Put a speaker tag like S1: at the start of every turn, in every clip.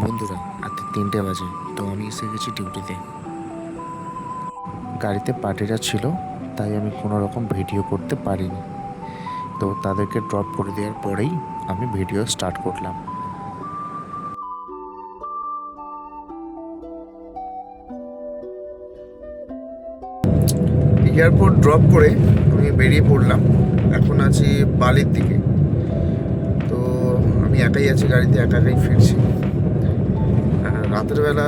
S1: বন্ধুরা, রাতে 3টে বাজে। তো আমি এসে গেছি ডিউটিতে। গাড়িতে পার্টিরা ছিল, তাই আমি কোনো রকম ভিডিও করতে পারিনি। তো তাদেরকে ড্রপ করে দেওয়ার পরেই আমি ভিডিও স্টার্ট করলাম।
S2: এয়ারপোর্ট ড্রপ করে আমি বেরিয়ে পড়লাম। এখন আছি বালির দিকে। তো আমি একাই আছি গাড়িতে, একাই ফিরছি। রাতের বেলা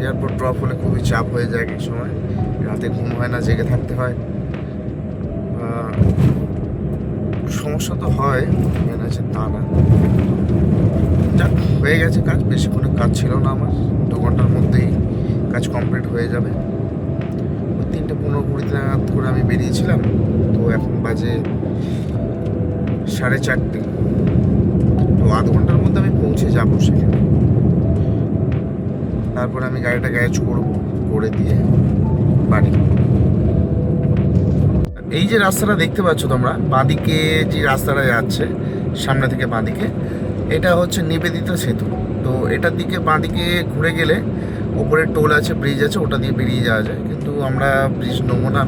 S2: এয়ারপোর্ট ড্রপ হলে খুবই চাপ হয়ে যায় এক সময়। রাতে ঘুম হয় না, জেগে থাকতে হয়। সমস্যা তো হয়, মেন আছে তা না। যাক, হয়ে গেছে কাজ। বেশিক্ষণের কাজ ছিল না আমার, 2 ঘন্টার মধ্যেই কাজ কমপ্লিট হয়ে যাবে। 3:15-20 নাগাদ করে আমি বেরিয়েছিলাম। তো এখন বাজে 4:30। তো আধ ঘন্টার মধ্যে আমি পৌঁছে যাবো সেখানে। তারপরে আমি গাড়িটা গ্যারেজ করবো, করে দিয়ে বাড়ি। এই যে রাস্তাটা দেখতে পাচ্ছ তোমরা, বাঁদিকে যে রাস্তাটা যাচ্ছে সামনে থেকে বাঁদিকে, এটা হচ্ছে নিবেদিতা সেতু। তো এটার দিকে বাঁদিকে ঘুরে গেলে ওপরে টোল আছে, ব্রিজ আছে, ওটা দিয়ে বেরিয়ে যাওয়া যায়। কিন্তু আমরা ব্রিজ নেবো না,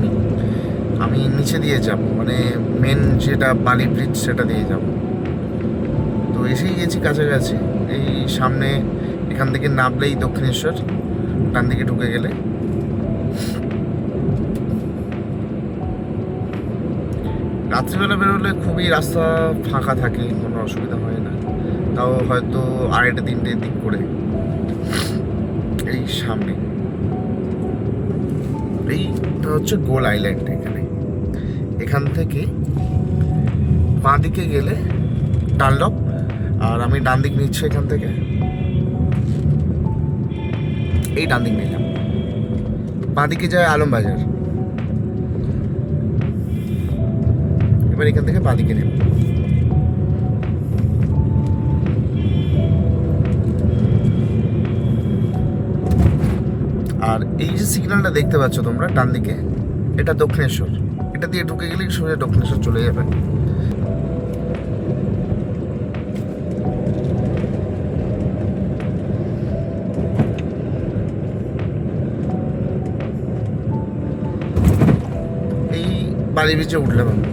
S2: আমি নিচে দিয়ে যাব, মানে মেন যেটা বালি ব্রিজ সেটা দিয়ে যাব। তো এসেই গেছি কাছাকাছি। এই সামনে এখান থেকে নামলেই দক্ষিণেশ্বর, ডান দিকে ঢুকে গেলে। রাত্রিবেলা বেরোলে খুবই রাস্তা ফাঁকা থাকে, কোনো অসুবিধা হয় না। তাও হয়তো 2:30-3টের দিক করে এই সামনে এইটা হচ্ছে গোল আইল্যান্ড। এখান থেকে বাঁ দিকে গেলে ডানলপ, আর আমি ডান দিক নিচ্ছি। এখান থেকে এই ডান দিক নিলাম, বাঁ দিকে যায় আলমবাজার। এবার এখান থেকে বাঁ দিকে নেব। আর এই যে সিগন্যালটা দেখতে পাচ্ছ তোমরা ডান দিকে, এটা দক্ষিণেশ্বর। এটা দিয়ে ঢুকে গেলেই সোজা দক্ষিণেশ্বর চলে যাবে। এই বালি ব্রিজে উঠলাম আমি।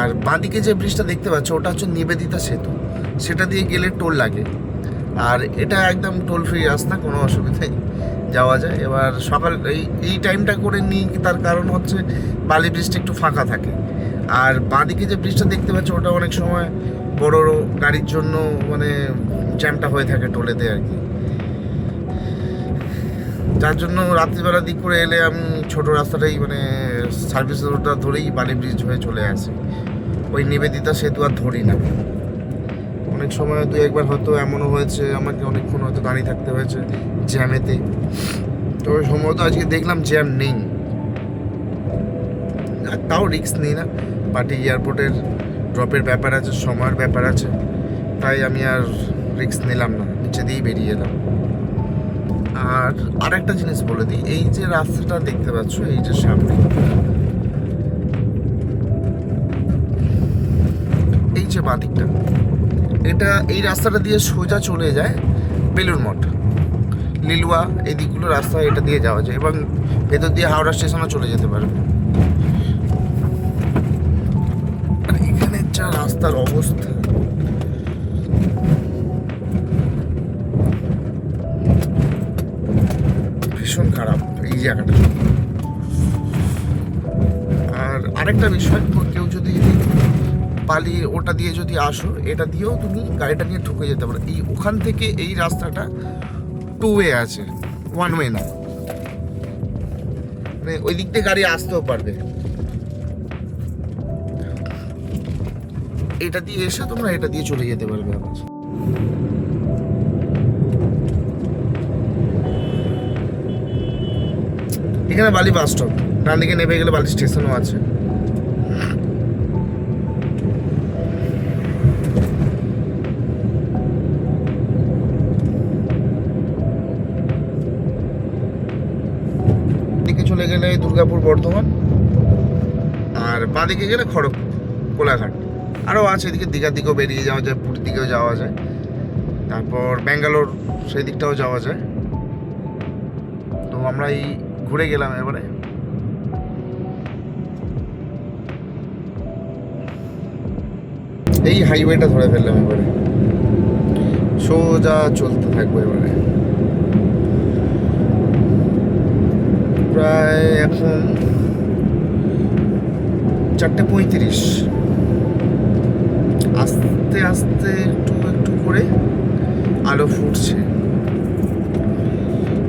S2: আর বাঁদিকে যে ব্রিজটা দেখতে পাচ্ছ, ওটা হচ্ছে নিবেদিতা সেতু। সেটা দিয়ে গেলে টোল লাগে। আর এটা একদম টোল ফ্রি রাস্তা, কোনো অসুবিধাই যাওয়া যায়। এবার সকাল এই টাইমটা করে নিই, তার কারণ হচ্ছে বালি ব্রিজটা একটু ফাঁকা থাকে। আর বাঁদিকে যে ব্রিজটা দেখতে পাচ্ছ, ওটা অনেক সময় বড় গাড়ির জন্য মানে জ্যামটা হয়ে থাকে টোলেতে আর কি। যার জন্য রাত্রিবেলা দিক করে এলে আমি ছোট রাস্তাটাই, মানে সার্ভিস রোডটা ধরেই বালি ব্রিজ হয়ে চলে আসি। ওই নিবেদিতা সেতু আর ধরি না। অনেক সময় 2-1বার হয়তো এমনও হয়েছে আমাকে অনেকক্ষণ হয়তো দাঁড়িয়ে থাকতে হয়েছে জ্যামেতে। তো সম্ভবত আজকে দেখলাম জ্যাম নেই, আর তাও রিস্ক নিই না। পার্টি এয়ারপোর্টের ড্রপের ব্যাপার আছে, সময়ের ব্যাপার আছে, তাই আমি আর রিস্ক নিলাম না, নিচে দিয়েই বেরিয়ে এলাম। আর একটা জিনিস বলে দিই, এই যে রাস্তাটা দেখতে পাচ্ছ, এই যে সামনে এই যে বাঁদিকটা, এই রাস্তাটা দিয়ে সোজা চলে যায় বেলুড় মঠ, লিলুয়া, এই দিকগুলো রাস্তা এটা দিয়ে যাওয়া যায়। এবং ভেতর দিয়ে হাওড়া স্টেশনও চলে যেতে পারবে। আর এখানে যা রাস্তার অবস্থা, ভীষণ খারাপ এই জায়গাটা। আর আরেকটা বিষয়, কেউ যদি পালি ওটা দিয়ে যদি আসো, এটা দিয়েও তুমি গাড়িটা নিয়ে ঢুকে যেতে পারো। ওখান থেকে এই রাস্তাটা 2 ওয়ে আছে, 1 ওয়ে না, মানে ওই দিক দিয়ে গাড়ি আসতেও পারবে। এটা দিয়ে এসে তোমরা এটা দিয়ে চলে যেতে পারবে আবার। এখানে বালি বাস স্টপ, ডান দিকে নেমে গেলে বালি স্টেশনও আছে। দিকে চলে গেলে দুর্গাপুর, বর্ধমান। আর বাঁদিকে গেলে খড়গপুর, কোলাঘাট। আরও আছে, এদিকে দীঘার দিকেও বেরিয়ে যাওয়া যায়, পুরীর দিকেও যাওয়া যায়। তারপর ব্যাঙ্গালোর সেই দিকটাও যাওয়া যায়। তো আমরা এই ঘুরে গেলাম এবারে। এই হাইওয়েটা ধরে ফেললাম এবারে, সোজা চলতে থাকবো এবারে। প্রায় এখন 4:35। আস্তে আস্তে একটু একটু করে আলো ফুটছে।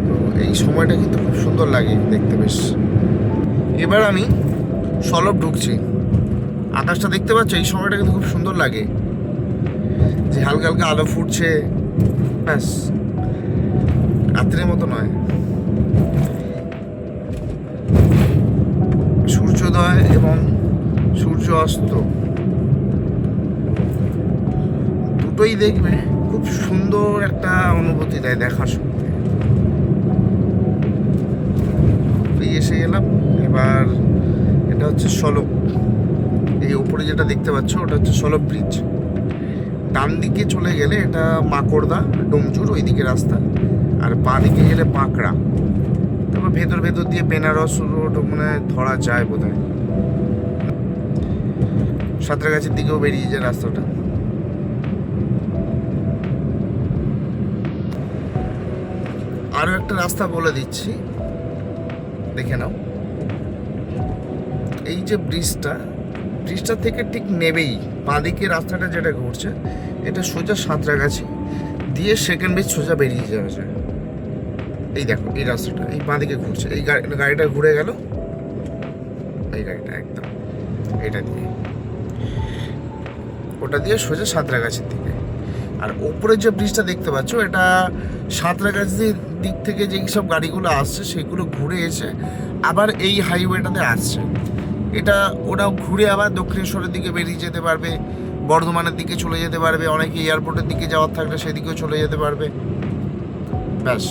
S2: তো এই সময়টা কিন্তু খুব সুন্দর লাগে দেখতে বেশ। এবার আমি সলব ঢুকছি। আকাশটা দেখতে পাচ্ছ, এই সময়টা কিন্তু খুব সুন্দর লাগে, যে হালকা হালকা আলো ফুটছে, ব্যাস রাত্রের মতো নয়। সূর্যোদয় এবং সূর্য অস্ত দুটোই দেখবে খুব সুন্দর একটা অনুভূতি দেয় দেখার সময়। এই এসে গেলাম এবার। এটা হচ্ছে সলব। এই উপরে যেটা দেখতে পাচ্ছ ওটা হচ্ছে সলব ব্রিজ। ডান দিকে চলে গেলে এটা মাকড়দা ডোমজুর ওইদিকে রাস্তা, আর বাঁ দিকে গেলে বাঁকড়া। তারপর ভেতর ভেতর দিয়ে বেনারস রোড মানে ধরা যায় বোধ হয়। সাঁতরাগাছির দিকেও বেরিয়ে যায় রাস্তাটা। আরও একটা রাস্তা বলে দিচ্ছি, দেখে নাও। এই যে ব্রিজটা থেকে ঠিক নেবেই বাঁদিকে রাস্তাটা যেটা ঘুরছে, এটা সোজা সাঁতরাগাছি দিয়ে সেকেন্ড ব্রিজ সোজা বেরিয়ে যাওয়া যায়। এই দেখো এই রাস্তাটা এই বাঁদিকে ঘুরছে, এই গাড়িটা ঘুরে গেল, এই গাড়িটা একদম এটা দিয়ে, ওটা দিয়ে সোজা সাঁতরাগাছির দিকে। আর ওপরে যে ব্রিজটা দেখতে পাচ্ছ, এটা সাঁতরাগাছির দিক থেকে যেই সব গাড়িগুলো আসছে সেগুলো ঘুরে এসে আবার এই হাইওয়েটাতে আসছে। এটা ওরা ঘুরে আবার দক্ষিণেশ্বরের দিকে বেরিয়ে যেতে পারবে, বর্ধমানের দিকে চলে যেতে পারবে, অনেকে এয়ারপোর্টের দিকে যাওয়ার থাকলে সেদিকেও চলে যেতে পারবে, ব্যাস।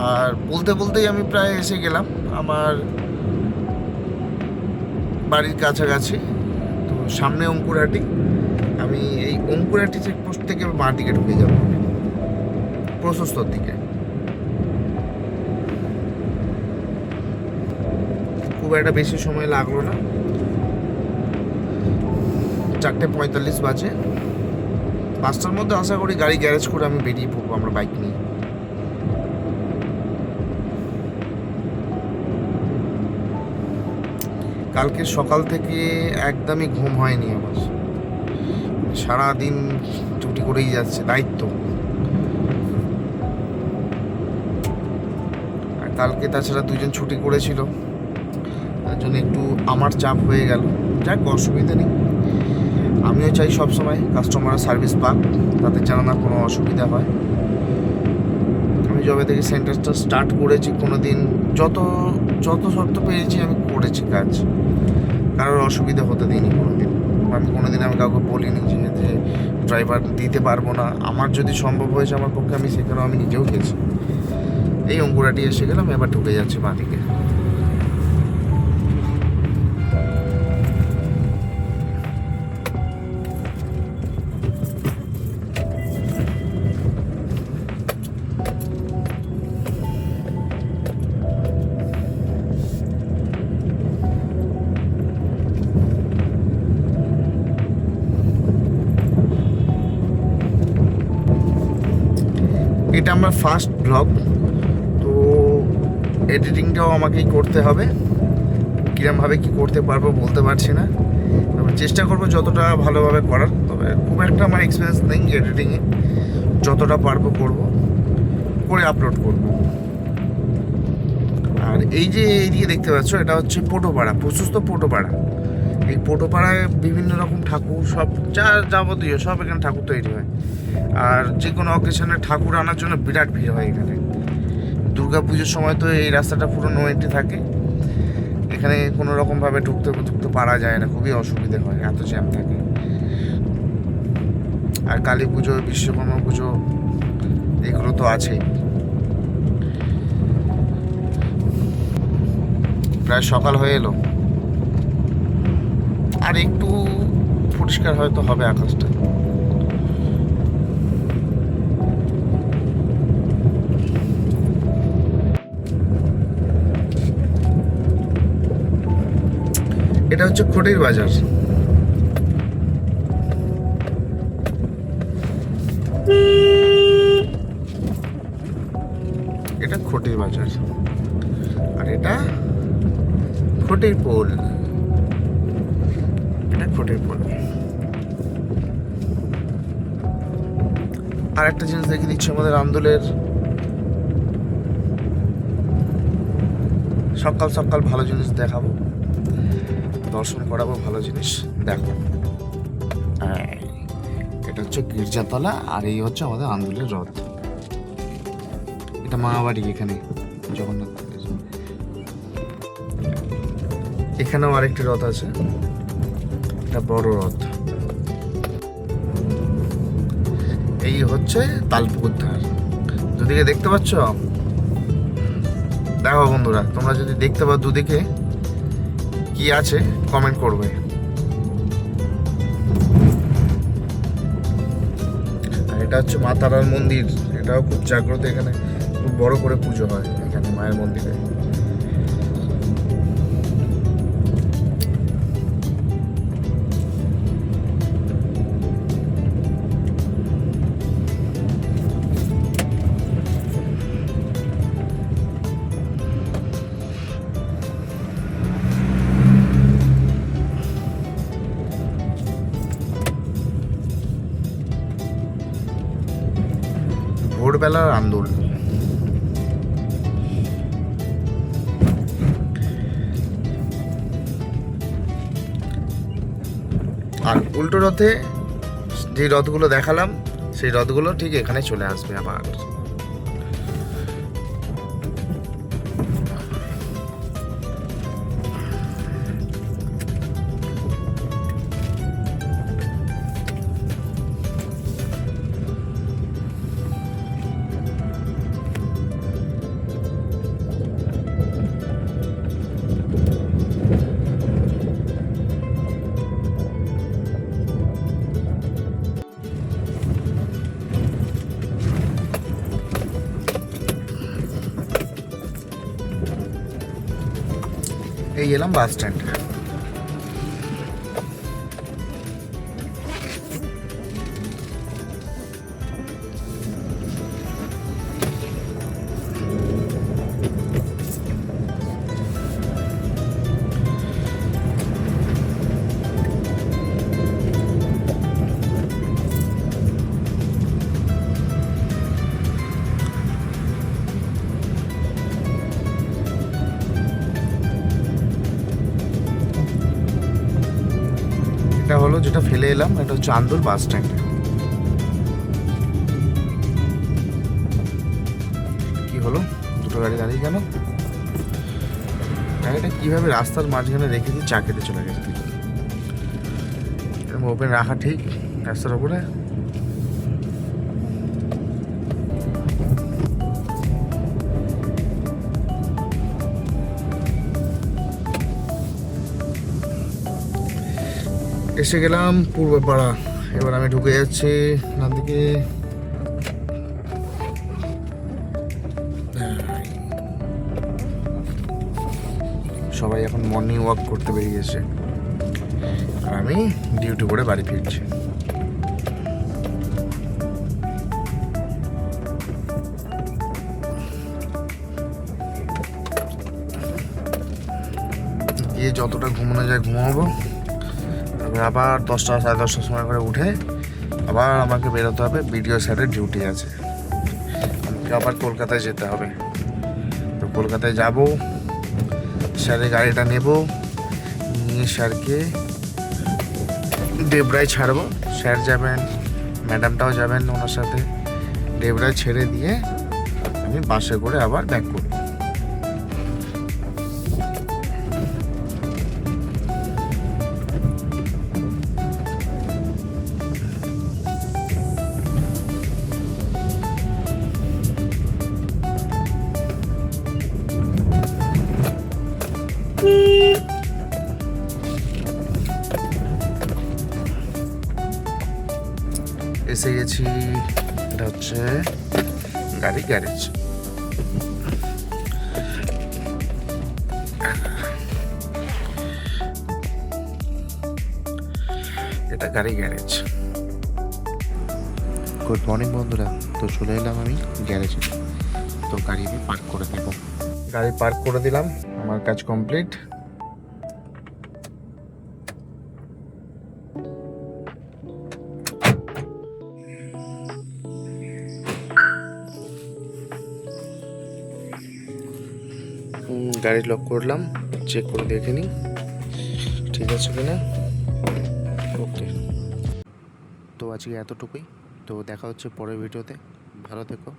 S2: আর বলতে বলতেই আমি প্রায় এসে গেলাম আমার বাড়ির কাছাকাছি। তো সামনে অঙ্কুরহাটি। আমি এই অঙ্কুরহাটি চেকপোস্ট থেকে বাঁ দিকে ঢুকে যাব প্রশস্তর দিকে। খুব একটা বেশি সময় লাগলো না, 4:45 বাজে। 5টার মধ্যে আশা করি গাড়ি গ্যারেজ করে আমি বেরিয়ে পড়বো আমরা বাইক নিয়ে। কালকে সকাল থেকে একদমই ঘুম হয়নি আমার, সারাদিন ছুটি করেই যাচ্ছে, দায়িত্ব। আর কালকে তাছাড়া 2জন ছুটি করেছিল, তার জন্য একটু আমার চাপ হয়ে গেল। যাক, অসুবিধা নেই। আমিও চাই সবসময় কাস্টমার সার্ভিস পাক, তাদের যেন না কোনো অসুবিধা হয়। আমি যবে থেকে সেন্টারটা স্টার্ট করেছি, কোনো দিন যত শর্ত পেয়েছি আমি করেছি কাজ, কারোর অসুবিধা হতে দিইনি কোনোদিন। আমি কোনোদিন কাউকে বলিনি যে ড্রাইভার দিতে পারবো না। আমার যদি সম্ভব হয়েছে আমার পক্ষে, আমি সেখানেও আমি নিজেও গেছি। এই অঙ্কুরাটি এসে গেলাম, এবার ঢুকে যাচ্ছে বাঁদিকে। এটা আমার ফার্স্ট ব্লগ, তো এডিটিংটাও আমাকেই করতে হবে। কীরমভাবে কী করতে পারবো বলতে পারছি না, তবে চেষ্টা করবো যতটা ভালোভাবে করার। তবে খুব একটা আমার এক্সপিরিয়েন্স নেই এডিটিংয়ে, যতটা পারবো করব, করে আপলোড করব। আর এই যে এইদিকে দেখতে পাচ্ছ, এটা হচ্ছে পোটোপাড়া, প্রশস্ত পোটোপাড়া। এই পোটোপাড়ায় বিভিন্ন রকম ঠাকুর, সব যা যাবতীয় সব এখানে ঠাকুর তৈরি হয়। আর যে কোনো অকেশনে ঠাকুর আনার জন্য বিরাট ভিড় হয় এখানে। দুর্গা পুজোর সময় তো এই রাস্তাটা পুরো নো এন্ট্রি থাকে, এখানে কোনো রকমভাবে ঢুকতে পারা যায় না, খুবই অসুবিধে হয়, এত জ্যাম থাকে। আর কালী পুজো, বিশ্বকর্মা পুজো এগুলো তো আছেই। প্রায় সকাল হয়ে এলো, আর একটু পরিষ্কার হয়তো হবে আকাশটা। এটা হচ্ছে খটির বাজার। এটা খটির বাজার আর এটা খটির পোল। এটা খটির পোল। আর একটা জিনিস দেখে দিচ্ছি, আমাদের আন্দোলের সকাল সকাল ভালো জিনিস দেখাবো, দর্শন করাবো ভালো জিনিস। দেখো এটা হচ্ছে গির্জাতলা আর এই হচ্ছে আমাদের আন্দোলের রথ। এটা মামাবাড়ি, এখানে জগন্নাথ মন্দির। এখানেও আরেকটি রথ আছে, এটা বড় রথ। এই হচ্ছে তালপুকুর ধার, দুদিকে দেখতে পাচ্ছ। দেখো বন্ধুরা, তোমরা যদি দেখতে পাও দুদিকে কি আছে কমেন্ট করবে। আর এটা হচ্ছে মা তারার মন্দির, এটাও খুব জাগ্রত, এখানে খুব বড় করে পুজো হয় এখানে মায়ের মন্দিরে। ভোরবেলার আন্দোলন। আর উল্টো রথে যে রথগুলো দেখালাম সেই রথগুলো ঠিক এখানে চলে আসবে আবার। এই এলাম বাস স্ট্যান্ড। এটা হলো যেটা ফেলে এলাম, এটা হচ্ছে আন্দোল বাস স্ট্যান্ড। কি হলো, দুটো গাড়ি দাঁড়িয়ে গেল। গাড়িটা কিভাবে রাস্তার মাঝখানে রেখে দিয়ে চা খেতে চলে গেছে। এরকম ওপেন রাখা ঠিক রাস্তার উপরে। এসে গেলাম পূর্বপাড়া। এবার আমি ঢুকে যাচ্ছি ডান দিকে। সবাই এখন মর্নিং ওয়াক করতে বেরিয়েছে আর আমি ডিউটি করে বাড়ি ফিরছি। গিয়ে যতটা ঘুমানো যায় ঘুমাবো, আবার 10টা 10:30টার সময় করে উঠে আবার আমাকে বেরোতে হবে। বিডিও স্যারের ডিউটি আছে, আমাকে আবার কলকাতায় যেতে হবে। তো কলকাতায় যাব, স্যারের গাড়িটা নেব, নিয়ে স্যারকে ডেবরায় ছাড়বো। স্যার যাবেন, ম্যাডামটাও যাবেন ওনার সাথে। ডেবরায় ছেড়ে দিয়ে আমি বাসে করে আবার ব্যাক করব। এসে গেছি, এটা হচ্ছে গাড়ি গ্যারেজ। এটা গাড়ি গ্যারেজ।
S1: গুড মর্নিং বন্ধুরা, তো চলে এলাম আমি গ্যারেজে। তো গাড়ি আমি পার্ক করে দেবো।
S2: গাড়ি পার্ক করে দিলাম, আমার কাজ কমপ্লিট। গাড়ি লক করলাম, চেক করে দেখে নিই ঠিক আছে কিনা। ওকে,
S1: তো আজকে এতটুকুই। তো দেখা হচ্ছে পরের ভিডিওতে। ভালো থেকো।